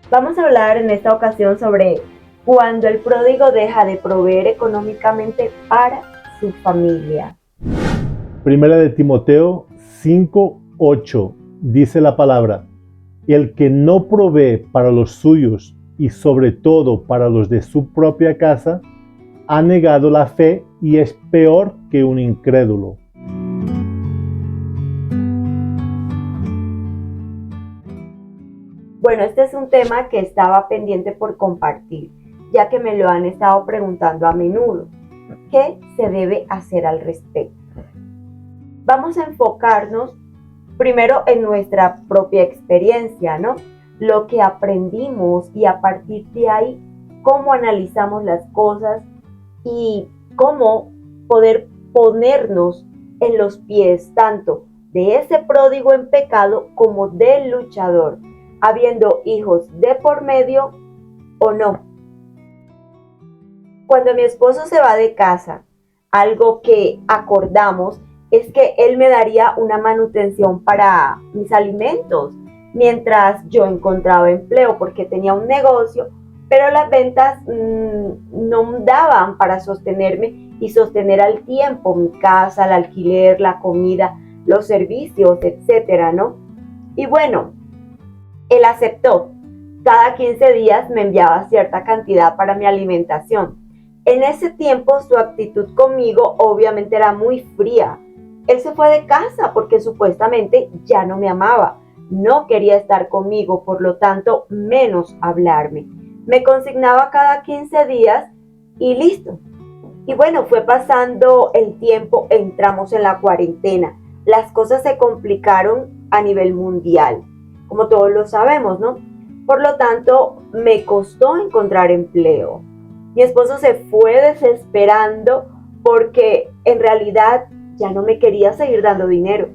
Vamos a hablar en esta ocasión sobre cuando el pródigo deja de proveer económicamente para su familia. Primera de Timoteo 5:8 dice la palabra: el que no provee para los suyos y sobre todo para los de su propia casa, ha negado la fe y es peor que un incrédulo. Bueno, este es un tema que estaba pendiente por compartir, ya que me lo han estado preguntando a menudo. ¿Qué se debe hacer al respecto? Vamos a enfocarnos primero en nuestra propia experiencia, ¿no? Lo que aprendimos y a partir de ahí, cómo analizamos las cosas y cómo poder ponernos en los pies tanto de ese pródigo en pecado como del luchador, habiendo hijos de por medio o no. Cuando mi esposo se va de casa, algo que acordamos es que él me daría una manutención para mis alimentos mientras yo encontraba empleo, porque tenía un negocio, pero las ventas no daban para sostenerme y sostener al tiempo mi casa, el alquiler, la comida, los servicios, etcétera, ¿no? Y bueno, él aceptó. Cada 15 días me enviaba cierta cantidad para mi alimentación. En ese tiempo su actitud conmigo obviamente era muy fría. Él se fue de casa porque supuestamente ya no me amaba, no quería estar conmigo, por lo tanto menos hablarme. Me consignaba cada 15 días y listo. Y bueno, fue pasando el tiempo, entramos en la cuarentena. Las cosas se complicaron a nivel mundial, como todos lo sabemos, ¿no? Por lo tanto, me costó encontrar empleo. Mi esposo se fue desesperando porque en realidad ya no me quería seguir dando dinero.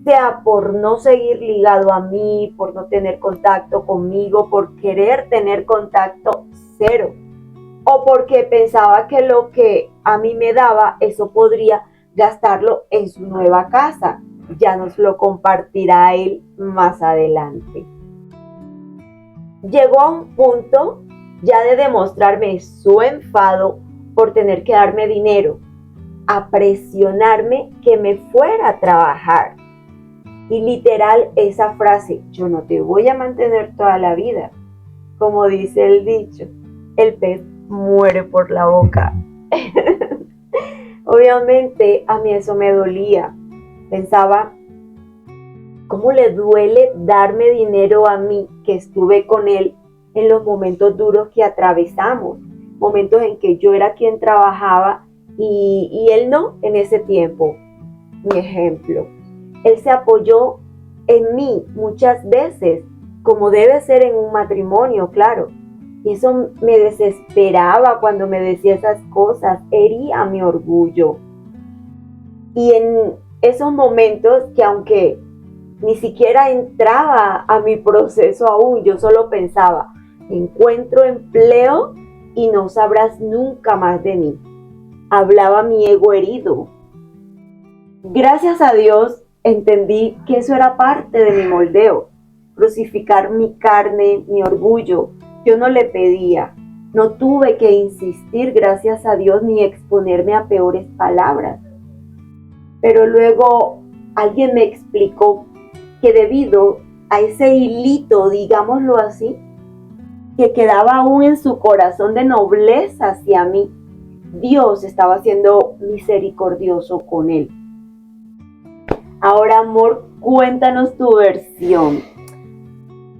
Sea por no seguir ligado a mí, por no tener contacto conmigo, por querer tener contacto cero. O porque pensaba que lo que a mí me daba, eso podría gastarlo en su nueva casa. Ya nos lo compartirá él más adelante. Llegó a un punto ya de demostrarme su enfado por tener que darme dinero, a presionarme que me fuera a trabajar. Y literal esa frase: yo no te voy a mantener toda la vida. Como dice el dicho, el pez muere por la boca. Obviamente a mí eso me dolía. Pensaba, ¿cómo le duele darme dinero a mí que estuve con él en los momentos duros que atravesamos? Momentos en que yo era quien trabajaba y él no en ese tiempo. Mi ejemplo, él se apoyó en mí muchas veces, como debe ser en un matrimonio, claro. Y eso me desesperaba cuando me decía esas cosas, hería mi orgullo. Y en esos momentos que aunque ni siquiera entraba a mi proceso aún, yo solo pensaba, encuentro empleo y no sabrás nunca más de mí. Hablaba mi ego herido. Gracias a Dios entendí que eso era parte de mi moldeo, crucificar mi carne, mi orgullo. Yo no le pedía, no tuve que insistir, gracias a Dios, ni exponerme a peores palabras. Pero luego alguien me explicó que debido a ese hilito, digámoslo así, que quedaba aún en su corazón de nobleza hacia mí, Dios estaba siendo misericordioso con él. Ahora, amor, cuéntanos tu versión.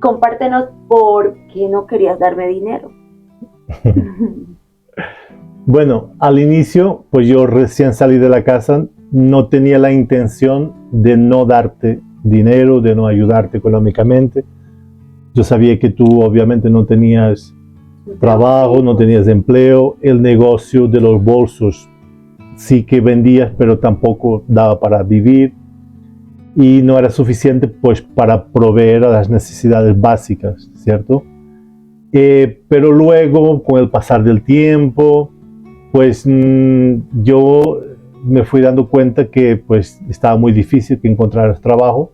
Compártenos por qué no querías darme dinero. Bueno, al inicio, pues yo recién salí de la casa, no tenía la intención de no darte dinero, de no ayudarte económicamente. Yo sabía que tú obviamente no tenías trabajo, no tenías empleo, el negocio de los bolsos sí que vendías, pero tampoco daba para vivir y no era suficiente pues para proveer a las necesidades básicas, ¿cierto? Pero luego, con el pasar del tiempo, pues yo me fui dando cuenta que pues estaba muy difícil que encontraras trabajo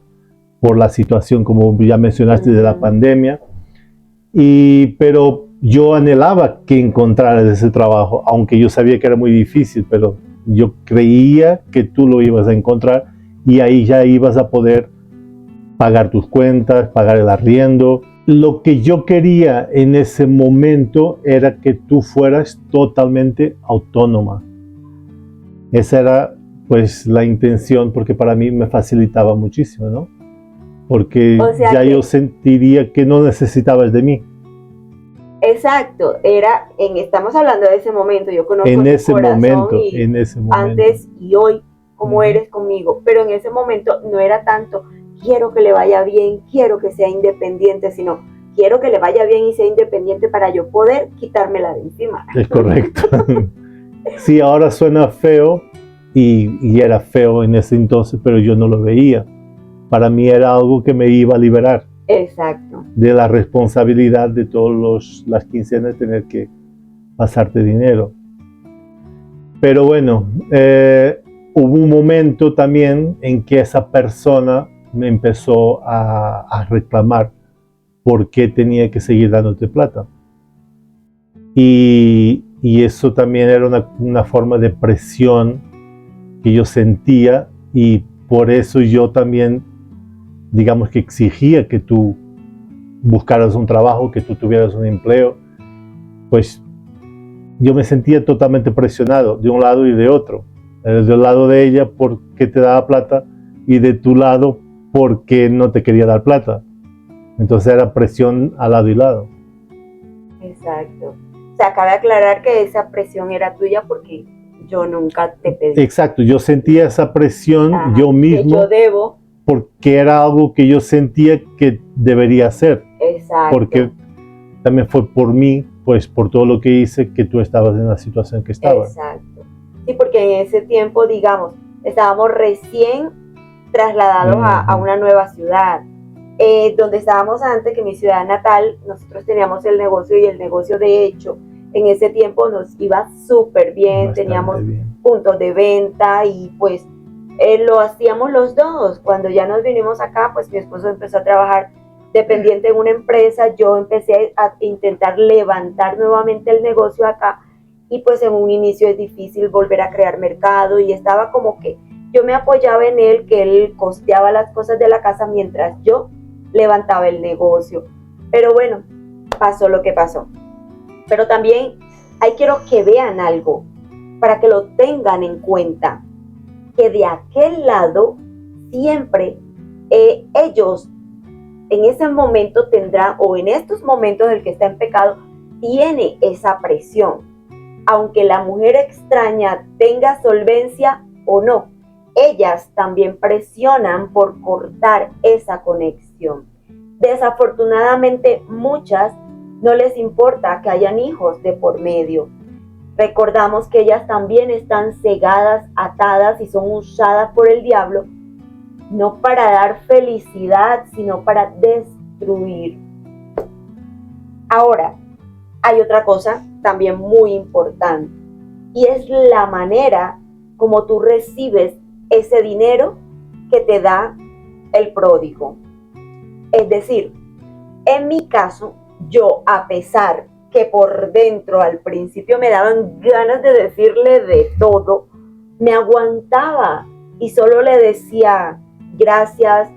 por la situación, como ya mencionaste, de la pandemia. Pero yo anhelaba que encontraras ese trabajo, aunque yo sabía que era muy difícil, pero yo creía que tú lo ibas a encontrar y ahí ya ibas a poder pagar tus cuentas, pagar el arriendo. Lo que yo quería en ese momento era que tú fueras totalmente autónoma. Esa era pues la intención, porque para mí me facilitaba muchísimo, ¿no? Porque O sea ya que, yo sentiría que no necesitabas de mí. exacto, estamos hablando de ese momento, yo conozco En tu ese corazón momento, y en ese momento. antes y hoy, como eres conmigo, pero en ese momento no era tanto, quiero que le vaya bien, quiero que sea independiente, sino quiero que le vaya bien y sea independiente para yo poder quitármela de encima. Es correcto. Sí, ahora suena feo y era feo en ese entonces, pero yo no lo veía. Para mí era algo que me iba a liberar. Exacto. De la responsabilidad de todas las quincenas tener que pasarte dinero. Pero bueno, hubo un momento también en que esa persona me empezó a reclamar por qué tenía que seguir dándote plata. Y eso también era una forma de presión que yo sentía y por eso yo también, digamos que exigía que tú buscaras un trabajo, que tú tuvieras un empleo, pues yo me sentía totalmente presionado de un lado y de otro. Del lado de ella porque te daba plata y de tu lado porque no te quería dar plata. Entonces era presión a lado y lado. Exacto. O sea, cabe aclarar que esa presión era tuya porque yo nunca te pedí. Exacto, yo sentía esa presión yo mismo. Que yo debo. Porque era algo que yo sentía que debería hacer. Exacto. Porque también fue por mí, pues por todo lo que hice, que tú estabas en la situación que estabas. Exacto. Sí, porque en ese tiempo, digamos, estábamos recién trasladados a una nueva ciudad. Donde estábamos antes, que mi ciudad natal, nosotros teníamos el negocio y el negocio de hecho, en ese tiempo nos iba súper bien, teníamos puntos de venta y pues lo hacíamos los dos. Cuando ya nos vinimos acá, pues mi esposo empezó a trabajar dependiente en una empresa, yo empecé a intentar levantar nuevamente el negocio acá y pues en un inicio es difícil volver a crear mercado y estaba como que yo me apoyaba en él, que él costeaba las cosas de la casa mientras yo levantaba el negocio. Pero bueno, pasó lo que pasó. Pero también quiero que vean algo, para que lo tengan en cuenta, que de aquel lado siempre ellos en ese momento tendrán, o en estos momentos el que está en pecado, tiene esa presión. Aunque la mujer extraña tenga solvencia o no, ellas también presionan por cortar esa conexión. Desafortunadamente, muchas no les importa que hayan hijos de por medio. Recordamos que ellas también están cegadas, atadas y son usadas por el diablo, no para dar felicidad, sino para destruir. Ahora, hay otra cosa también muy importante, y es la manera como tú recibes ese dinero que te da el pródigo. Es decir, en mi caso, yo, a pesar que por dentro al principio me daban ganas de decirle de todo, me aguantaba y solo le decía gracias.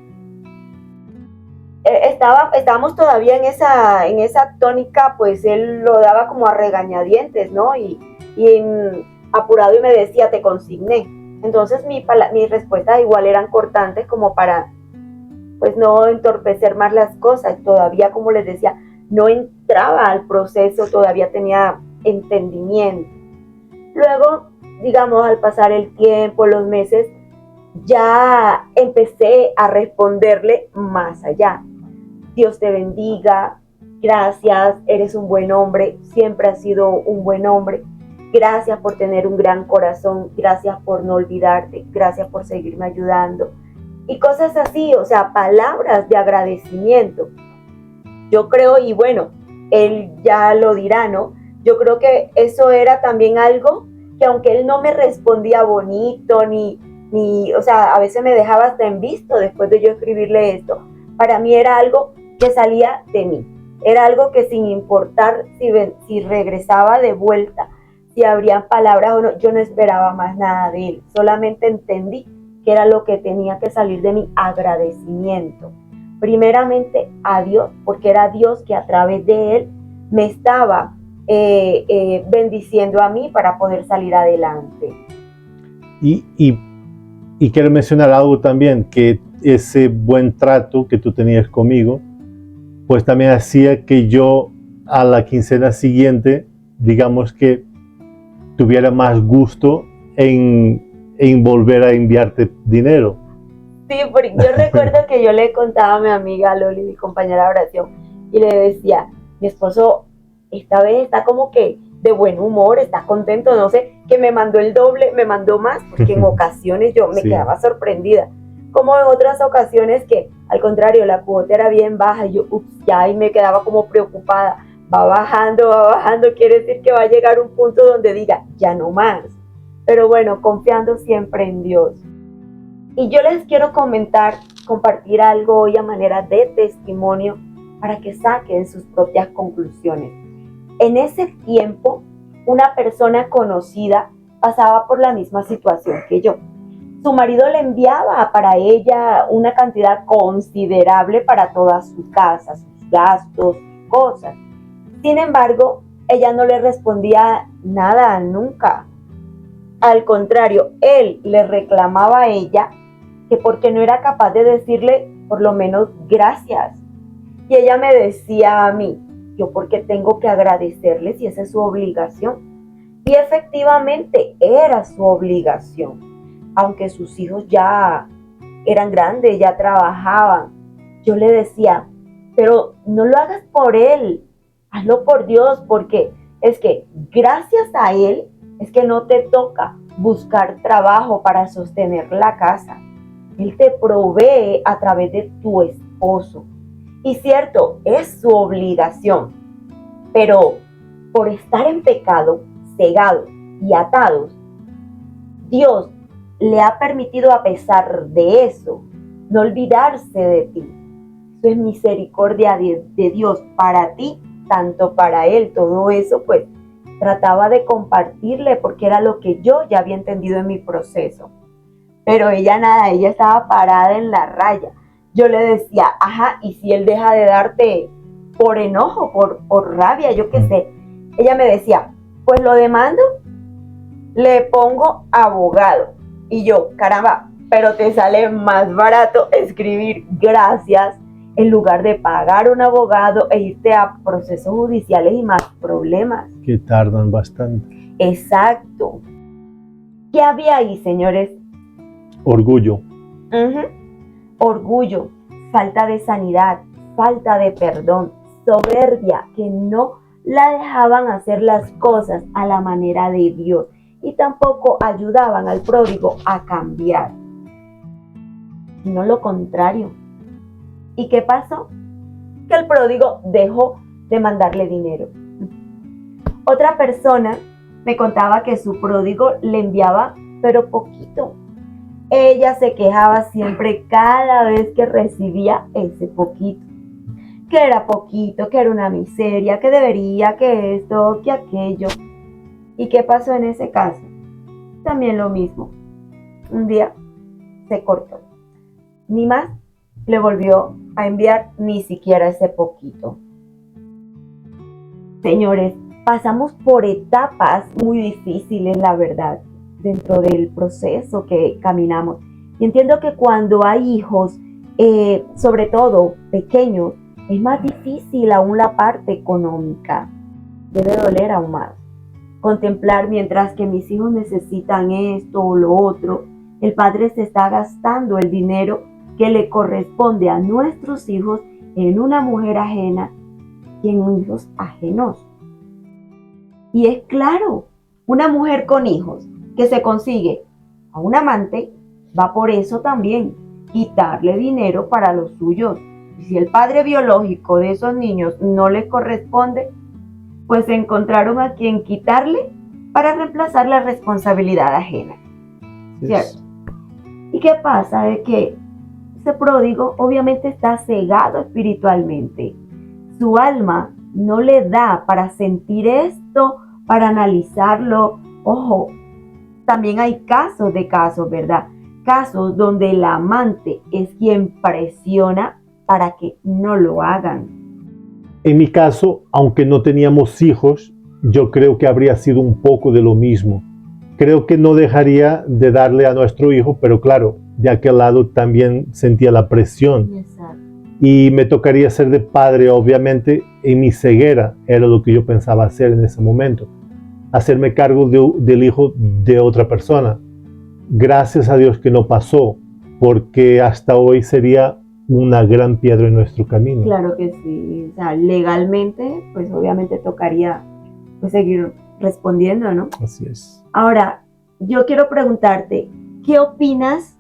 Estábamos todavía en esa tónica, pues él lo daba como a regañadientes, ¿no? Y apurado y me decía, te consigné. Entonces mis respuestas igual eran cortantes como para pues no entorpecer más las cosas. Todavía, como les decía, no entraba al proceso, todavía tenía entendimiento. Luego, digamos, al pasar el tiempo, los meses, ya empecé a responderle más allá. Dios te bendiga, gracias, eres un buen hombre, siempre has sido un buen hombre. Gracias por tener un gran corazón, gracias por no olvidarte, gracias por seguirme ayudando. Y cosas así, o sea, palabras de agradecimiento. Yo creo, y bueno, él ya lo dirá, ¿no? Yo creo que eso era también algo que aunque él no me respondía bonito, ni o sea, a veces me dejaba hasta en visto después de yo escribirle esto, para mí era algo que salía de mí. Era algo que sin importar si regresaba de vuelta, si habrían palabras o no, yo no esperaba más nada de él. Solamente entendí que era lo que tenía que salir de mi agradecimiento. Primeramente a Dios, porque era Dios que a través de él me estaba bendiciendo a mí para poder salir adelante. Y quiero mencionar algo también, que ese buen trato que tú tenías conmigo, pues también hacía que yo a la quincena siguiente, digamos que tuviera más gusto en volver a enviarte dinero. Sí, porque yo recuerdo que yo le contaba a mi amiga Loli, mi compañera de oración, y le decía, mi esposo esta vez está como que de buen humor, está contento, no sé, que me mandó el doble, me mandó más, porque en ocasiones yo me quedaba sorprendida, como en otras ocasiones que al contrario la cuota era bien baja, y yo ya y me quedaba como preocupada, va bajando, quiere decir que va a llegar un punto donde diga, ya no más, pero bueno, confiando siempre en Dios. Y yo les quiero compartir algo hoy a manera de testimonio para que saquen sus propias conclusiones. En ese tiempo, una persona conocida pasaba por la misma situación que yo. Su marido le enviaba para ella una cantidad considerable para toda su casa, sus gastos, cosas. Sin embargo, ella no le respondía nada nunca. Al contrario, él le reclamaba a ella que porque no era capaz de decirle por lo menos gracias. Y ella me decía a mí, yo porque tengo que agradecerle si esa es su obligación. Y efectivamente era su obligación, aunque sus hijos ya eran grandes, ya trabajaban. Yo le decía, pero no lo hagas por él, hazlo por Dios, porque es que gracias a él es que no te toca buscar trabajo para sostener la casa. Él te provee a través de tu esposo. Y cierto, es su obligación, pero por estar en pecado, cegados y atados, Dios le ha permitido, a pesar de eso, no olvidarse de ti. Eso es misericordia de Dios para ti, tanto para él. Todo eso pues trataba de compartirle porque era lo que yo ya había entendido en mi proceso. Pero ella nada, ella estaba parada en la raya. Yo le decía, ajá, y si él deja de darte por enojo, por rabia, yo qué sé. Ella me decía, pues lo demando, le pongo abogado. Y yo, caramba, pero te sale más barato escribir gracias en lugar de pagar un abogado e irte a procesos judiciales y más problemas. Que tardan bastante. Exacto. ¿Qué había ahí, señores? Orgullo. Orgullo, falta de sanidad, falta de perdón, soberbia, que no la dejaban hacer las cosas a la manera de Dios y tampoco ayudaban al pródigo a cambiar, sino lo contrario. ¿Y qué pasó? Que el pródigo dejó de mandarle dinero. Otra persona me contaba que su pródigo le enviaba, pero poquito. Ella se quejaba siempre cada vez que recibía ese poquito. Que era poquito, que era una miseria, que debería, que esto, que aquello. ¿Y qué pasó en ese caso? También lo mismo. Un día se cortó. Ni más le volvió a enviar ni siquiera ese poquito. Señores, pasamos por etapas muy difíciles, la verdad, dentro del proceso que caminamos. Y entiendo que cuando hay hijos, sobre todo pequeños, es más difícil aún la parte económica. Debe doler aún más. Contemplar mientras que mis hijos necesitan esto o lo otro, el padre se está gastando el dinero que le corresponde a nuestros hijos en una mujer ajena y en hijos ajenos. Y es claro, una mujer con hijos que se consigue a un amante, va por eso también, quitarle dinero para los suyos. Y si el padre biológico de esos niños no les corresponde, pues encontraron a quien quitarle para reemplazar la responsabilidad ajena. ¿Cierto? ¿Y qué pasa? De que ese pródigo obviamente está cegado espiritualmente. su alma no le da para sentir esto, para analizarlo. Ojo, también hay casos de casos, ¿verdad? Casos donde el amante es quien presiona para que no lo hagan. En mi caso, aunque no teníamos hijos, yo creo que habría sido un poco de lo mismo. Creo que no dejaría de darle a nuestro hijo, pero claro, de aquel lado también sentía la presión. Exacto. Y me tocaría ser de padre, obviamente, en mi ceguera, era lo que yo pensaba hacer en ese momento. Hacerme cargo del hijo de otra persona. Gracias a Dios que no pasó, porque hasta hoy sería una gran piedra en nuestro camino. Claro que sí, o sea, legalmente, pues obviamente tocaría pues, seguir respondiendo, ¿no? Así es. Ahora, yo quiero preguntarte, ¿qué opinas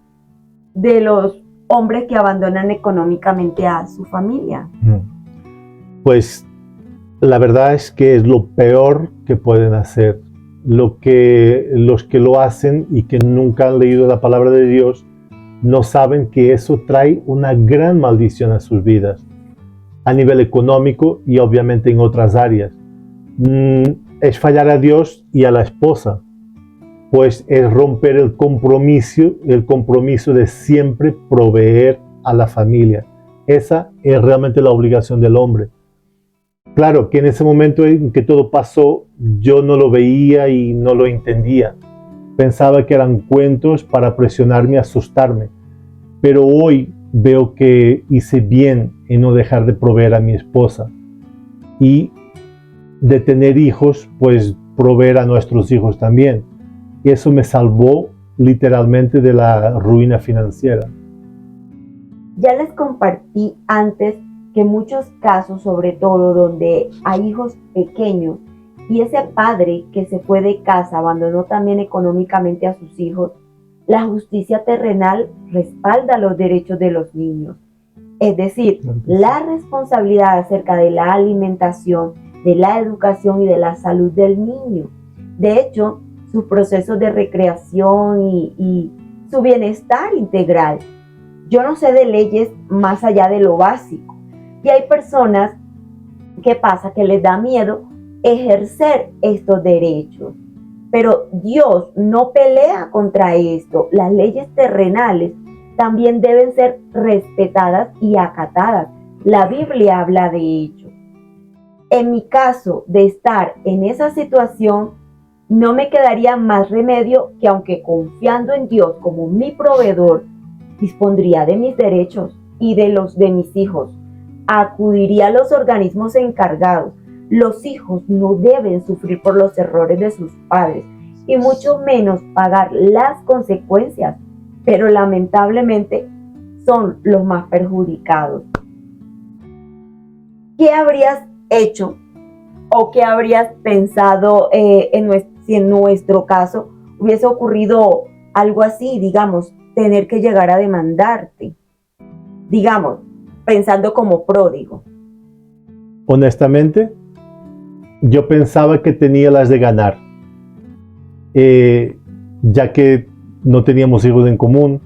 de los hombres que abandonan económicamente a su familia? Pues la verdad es que es lo peor que pueden hacer. Los que lo hacen y que nunca han leído la palabra de Dios no saben que eso trae una gran maldición a sus vidas, a nivel económico y obviamente en otras áreas. Es fallar a Dios y a la esposa, pues es romper el compromiso de siempre proveer a la familia. Esa es realmente la obligación del hombre. Claro que en ese momento en que todo pasó, yo no lo veía y no lo entendía. Pensaba que eran cuentos para presionarme y asustarme. Pero hoy veo que hice bien en no dejar de proveer a mi esposa. Y de tener hijos, pues proveer a nuestros hijos también. Y eso me salvó literalmente de la ruina financiera. Ya les compartí antes que muchos casos, sobre todo donde hay hijos pequeños, y ese padre que se fue de casa abandonó también económicamente a sus hijos, la justicia terrenal respalda los derechos de los niños. Es decir, la responsabilidad acerca de la alimentación, de la educación y de la salud del niño. De hecho, sus procesos de recreación y su bienestar integral. Yo no sé de leyes más allá de lo básico. Y hay personas que pasa que les da miedo ejercer estos derechos. Pero Dios no pelea contra esto. Las leyes terrenales también deben ser respetadas y acatadas. La Biblia habla de ello. En mi caso de estar en esa situación, no me quedaría más remedio que, aunque confiando en Dios como mi proveedor, dispondría de mis derechos y de los de mis hijos. Acudiría a los organismos encargados. Los hijos no deben sufrir por los errores de sus padres y mucho menos pagar las consecuencias, pero lamentablemente son los más perjudicados. ¿Qué habrías hecho o qué habrías pensado si en nuestro caso hubiese ocurrido algo así, digamos, tener que llegar a demandarte? Digamos, pensando como pródigo. Honestamente, yo pensaba que tenía las de ganar, ya que no teníamos hijos en común,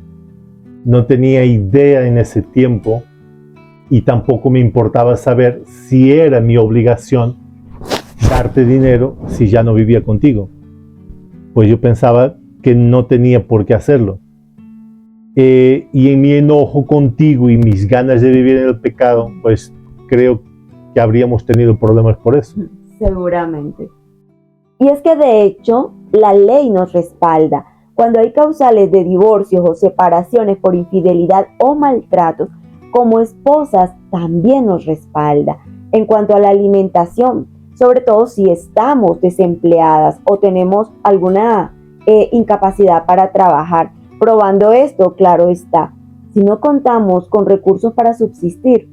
no tenía idea en ese tiempo y tampoco me importaba saber si era mi obligación darte dinero si ya no vivía contigo. Pues yo pensaba que no tenía por qué hacerlo. Y en mi enojo contigo y mis ganas de vivir en el pecado, pues creo que habríamos tenido problemas por eso. Seguramente. Y es que de hecho, la ley nos respalda. Cuando hay causales de divorcios o separaciones por infidelidad o maltratos, como esposas también nos respalda. En cuanto a la alimentación, sobre todo si estamos desempleadas o tenemos alguna incapacidad para trabajar. Probando esto, claro está, si no contamos con recursos para subsistir,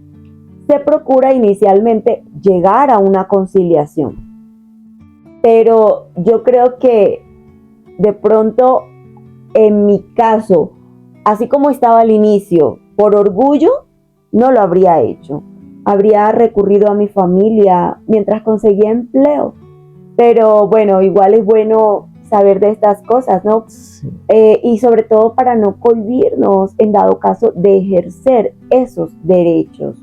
se procura inicialmente llegar a una conciliación. Pero yo creo que de pronto, en mi caso, así como estaba al inicio, por orgullo, no lo habría hecho. Habría recurrido a mi familia mientras conseguía empleo. Pero bueno, igual es bueno saber de estas cosas, ¿no? Sí. Y sobre todo para no cohibirnos en dado caso de ejercer esos derechos.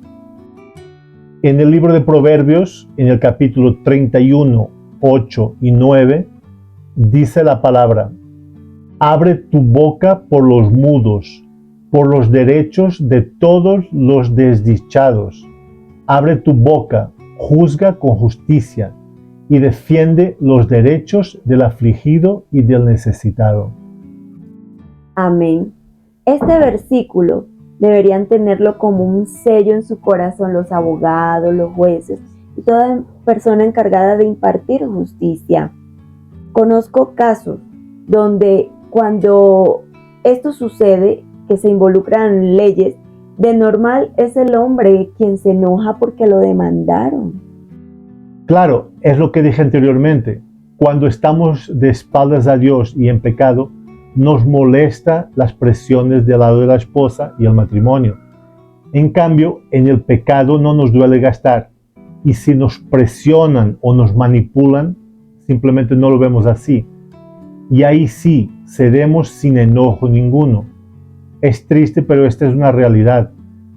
En el libro de Proverbios, en el capítulo 31, 8 y 9, dice la palabra: abre tu boca por los mudos, por los derechos de todos los desdichados. Abre tu boca, juzga con justicia y defiende los derechos del afligido y del necesitado. Amén. Este versículo deberían tenerlo como un sello en su corazón los abogados, los jueces y toda persona encargada de impartir justicia. Conozco casos donde cuando esto sucede, que se involucran leyes, de normal es el hombre quien se enoja porque lo demandaron. Claro, es lo que dije anteriormente. Cuando estamos de espaldas a Dios y en pecado, nos molesta las presiones del lado de la esposa y el matrimonio. En cambio, en el pecado no nos duele gastar. Y si nos presionan o nos manipulan, simplemente no lo vemos así. Y ahí sí, cedemos sin enojo ninguno. Es triste, pero esta es una realidad.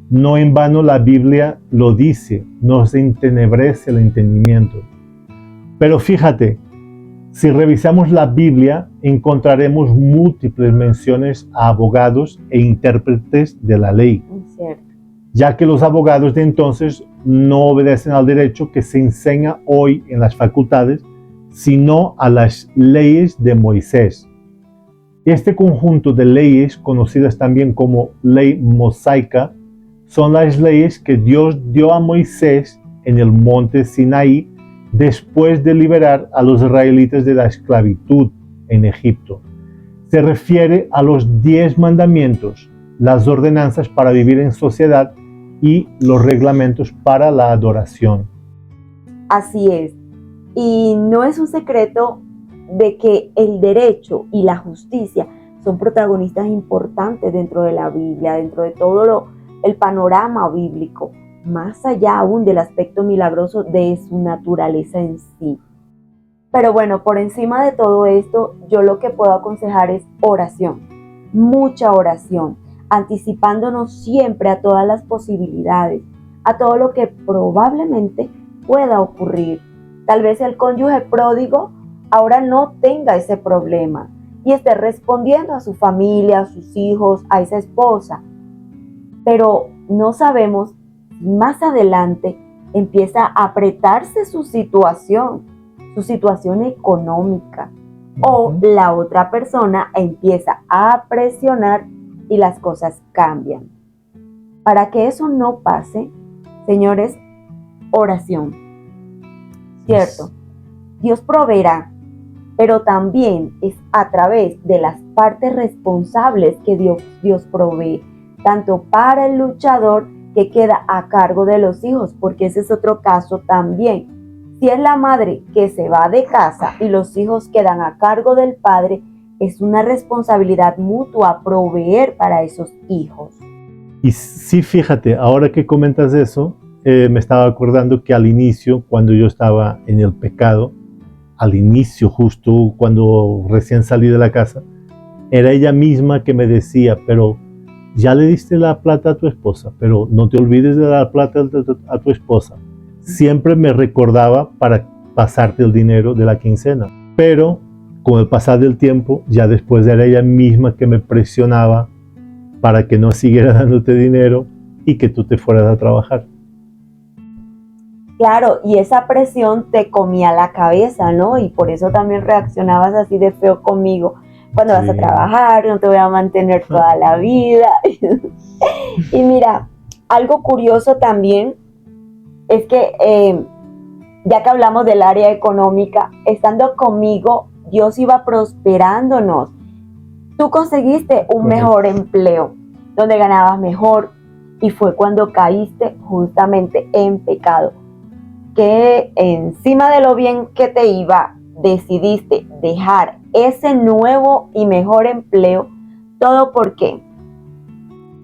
No en vano la Biblia lo dice, nos entenebrece el entendimiento. Pero fíjate, si revisamos la Biblia, encontraremos múltiples menciones a abogados e intérpretes de la ley, ya que los abogados de entonces no obedecen al derecho que se enseña hoy en las facultades, sino a las leyes de Moisés. Este conjunto de leyes, conocidas también como ley mosaica, son las leyes que Dios dio a Moisés en el monte Sinaí después de liberar a los israelitas de la esclavitud en Egipto. Se refiere a los 10 mandamientos, las ordenanzas para vivir en sociedad y los reglamentos para la adoración. Así es. Y no es un secreto de que el derecho y la justicia son protagonistas importantes dentro de la Biblia, dentro de todo el panorama bíblico, más allá aún del aspecto milagroso de su naturaleza en sí. Pero bueno, por encima de todo esto, yo lo que puedo aconsejar es oración, mucha oración, anticipándonos siempre a todas las posibilidades, a todo lo que probablemente pueda ocurrir. Tal vez el cónyuge pródigo ahora no tenga ese problema y esté respondiendo a su familia, a sus hijos, a esa esposa. Pero no sabemos si más adelante empieza a apretarse su situación económica, o la otra persona empieza a presionar y las cosas cambian. Para que eso no pase, señores, oración. ¿Cierto? Dios proveerá, pero también es a través de las partes responsables que Dios provee, tanto para el luchador que queda a cargo de los hijos, porque ese es otro caso también. Si es la madre que se va de casa y los hijos quedan a cargo del padre, es una responsabilidad mutua proveer para esos hijos. Y sí, fíjate, ahora que comentas eso, me estaba acordando que al inicio, cuando yo estaba en el pecado, al inicio, justo cuando recién salí de la casa, era ella misma que me decía: pero ya le diste la plata a tu esposa, pero no te olvides de dar plata a tu esposa. Siempre me recordaba para pasarte el dinero de la quincena. Pero con el pasar del tiempo, ya después era ella misma que me presionaba para que no siguiera dándote dinero y que tú te fueras a trabajar. Claro, y esa presión te comía la cabeza, ¿no? Y por eso también reaccionabas así de feo conmigo. Cuando vas a trabajar, no te voy a mantener toda la vida. Y mira, algo curioso también es que, ya que hablamos del área económica, estando conmigo, Dios iba prosperándonos. Tú conseguiste un mejor empleo, donde ganabas mejor, y fue cuando caíste justamente en pecado, que encima de lo bien que te iba, decidiste dejar ese nuevo y mejor empleo. ¿Todo por qué?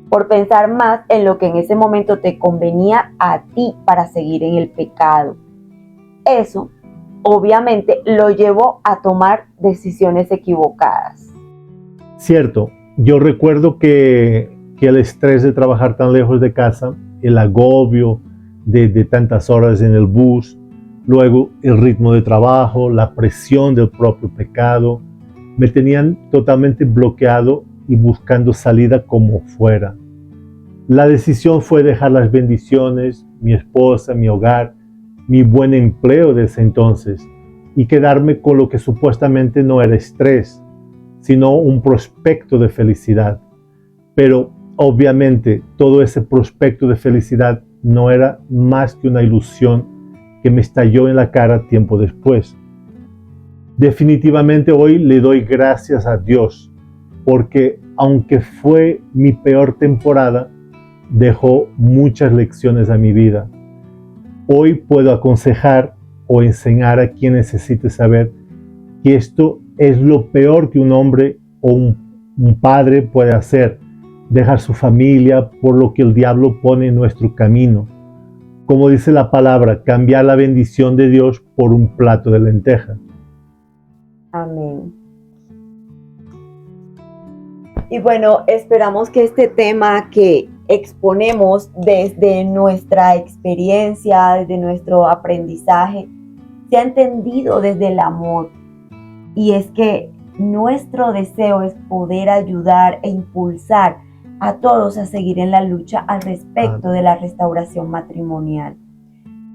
Por pensar más en lo que en ese momento te convenía a ti para seguir en el pecado. Eso, obviamente, lo llevó a tomar decisiones equivocadas. Cierto, yo recuerdo que el estrés de trabajar tan lejos de casa, el agobio de tantas horas en el bus, luego el ritmo de trabajo, la presión del propio pecado, me tenían totalmente bloqueado y buscando salida como fuera. La decisión fue dejar las bendiciones, mi esposa, mi hogar, mi buen empleo de ese entonces, y quedarme con lo que supuestamente no era estrés, sino un prospecto de felicidad. Pero obviamente todo ese prospecto de felicidad no era más que una ilusión que me estalló en la cara tiempo después. Definitivamente hoy le doy gracias a Dios, porque aunque fue mi peor temporada, dejó muchas lecciones a mi vida. Hoy puedo aconsejar o enseñar a quien necesite saber que esto es lo peor que un hombre o un padre puede hacer, dejar su familia por lo que el diablo pone en nuestro camino. Como dice la palabra, cambiar la bendición de Dios por un plato de lentejas. Amén. Y bueno, esperamos que este tema que exponemos desde nuestra experiencia, desde nuestro aprendizaje, sea entendido desde el amor. Y es que nuestro deseo es poder ayudar e impulsar a todos a seguir en la lucha al respecto de la restauración matrimonial.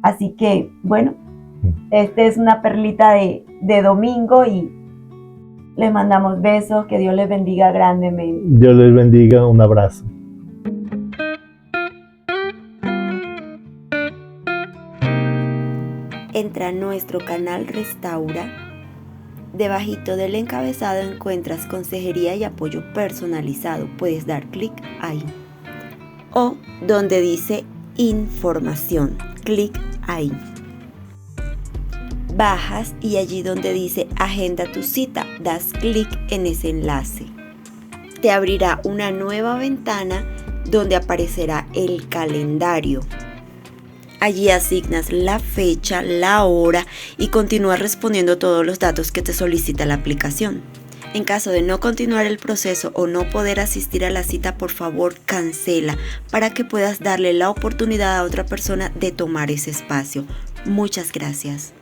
Así que, bueno, esta es una perlita de domingo y les mandamos besos, que Dios les bendiga grandemente. Dios les bendiga, un abrazo. Entra a nuestro canal Restaura. Debajito del encabezado encuentras consejería y apoyo personalizado. Puedes dar clic ahí. O donde dice información, clic ahí. Bajas y allí donde dice agenda tu cita, das clic en ese enlace. Te abrirá una nueva ventana donde aparecerá el calendario. Allí asignas la fecha, la hora y continúas respondiendo todos los datos que te solicita la aplicación. En caso de no continuar el proceso o no poder asistir a la cita, por favor cancela para que puedas darle la oportunidad a otra persona de tomar ese espacio. Muchas gracias.